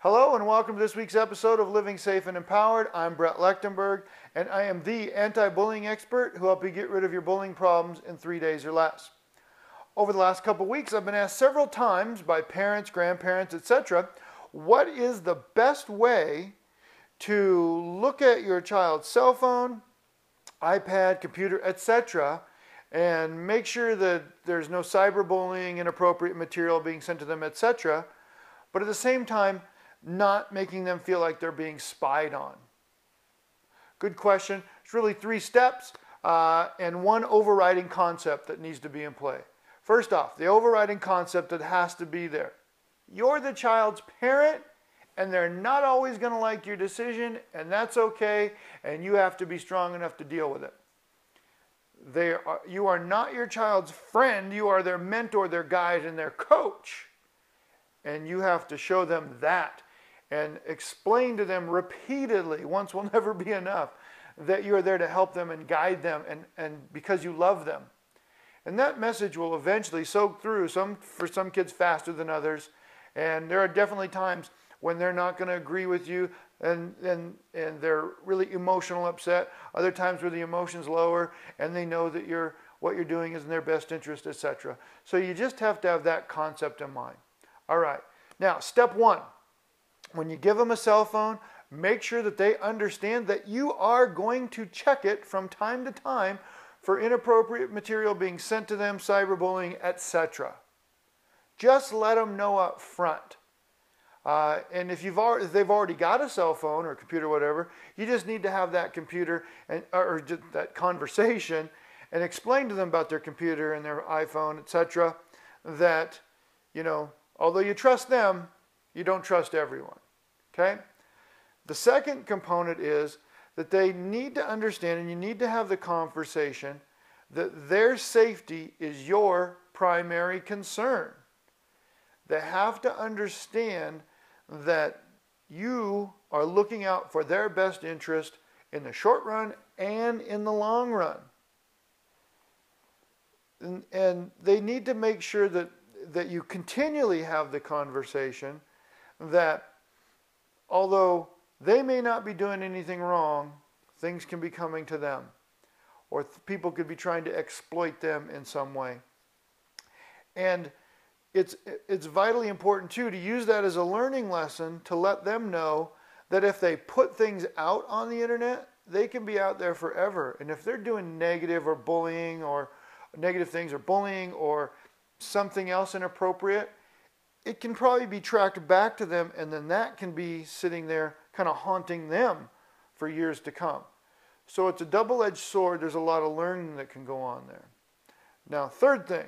Hello and welcome to this week's episode of Living Safe and Empowered. I'm Brett Lechtenberg and I am the anti-bullying expert who helps you get rid of your bullying problems in 3 days or less. Over the last couple weeks, I've been asked several times by parents, grandparents, etc., what is the best way to look at your child's cell phone, iPad, computer, etc., and make sure that there's no cyberbullying, inappropriate material being sent to them, etc., but at the same time, not making them feel like they're being spied on. Good question. It's really 3 steps and one overriding concept that needs to be in play. First off, the overriding concept that has to be there. You're the child's parent and they're not always going to like your decision, and that's okay, and you have to be strong enough to deal with it. You are not your child's friend. You are their mentor, their guide, and their coach. And you have to show them that and explain to them repeatedly, once will never be enough, that you are there to help them and guide them and because you love them. And that message will eventually soak through, for some kids faster than others. And there are definitely times when they're not going to agree with you and they're really emotional upset. Other times where the emotion's lower and they know that what you're doing is in their best interest, etc. So you just have to have that concept in mind. All right. Now, step 1. When you give them a cell phone, make sure that they understand that you are going to check it from time to time for inappropriate material being sent to them, cyberbullying, etc. Just let them know up front. And if they've already got a cell phone or a computer or whatever, you just need to have that computer or just that conversation and explain to them about their computer and their iPhone, etc. That, although you trust them, you don't trust everyone. Okay? The second component is that they need to understand, and you need to have the conversation, that their safety is your primary concern. They have to understand that you are looking out for their best interest in the short run and in the long run. And they need to make sure that you continually have the conversation that although they may not be doing anything wrong, things can be coming to them, or people could be trying to exploit them in some way. And it's vitally important too to use that as a learning lesson to let them know that if they put things out on the internet, they can be out there forever. And if they're doing negative or bullying or negative things or bullying or something else inappropriate, it can probably be tracked back to them, and then that can be sitting there kind of haunting them for years to come. So it's a double-edged sword. There's a lot of learning that can go on there. Now, third thing,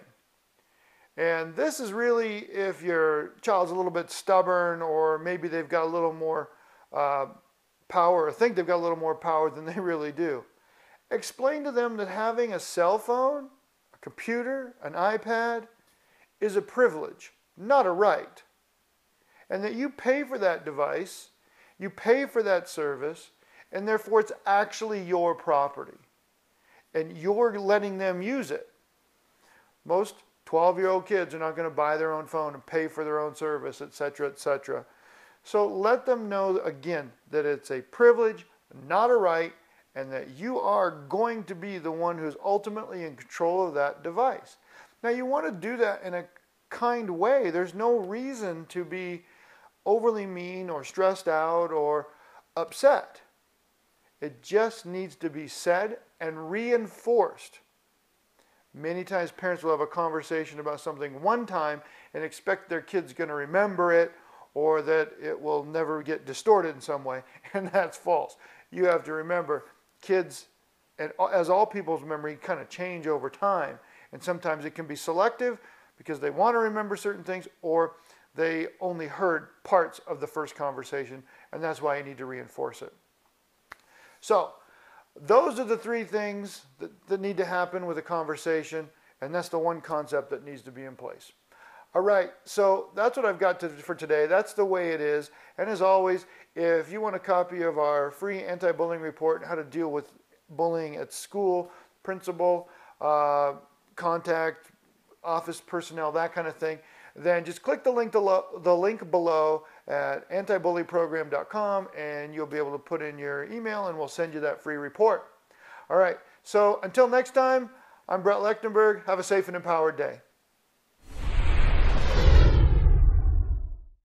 and this is really if your child's a little bit stubborn or maybe they've got a little more power or think they've got a little more power than they really do. Explain to them that having a cell phone, a computer, an iPad is a privilege, not a right. And that you pay for that device, you pay for that service, and therefore it's actually your property. And you're letting them use it. Most 12-year-old kids are not going to buy their own phone and pay for their own service, etc., etc. So let them know, again, that it's a privilege, not a right, and that you are going to be the one who's ultimately in control of that device. Now, you want to do that in a kind way. There's no reason to be overly mean or stressed out or upset. It just needs to be said and reinforced. Many times parents will have a conversation about something one time and expect their kid's going to remember it or that it will never get distorted in some way, and that's false. You have to remember, kids, and as all people's memory, kind of change over time, and sometimes it can be selective because they want to remember certain things, or they only heard parts of the first conversation, and that's why you need to reinforce it. So, those are the 3 things that need to happen with a conversation, and that's the one concept that needs to be in place. All right, so that's what I've got for today. That's the way it is. And as always, if you want a copy of our free anti-bullying report and how to deal with bullying at school, principal, contact, office personnel, that kind of thing, then just click the link below at antibullyprogram.com, and you'll be able to put in your email, and we'll send you that free report. All right, so until next time, I'm Brett Lechtenberg. Have a safe and empowered day.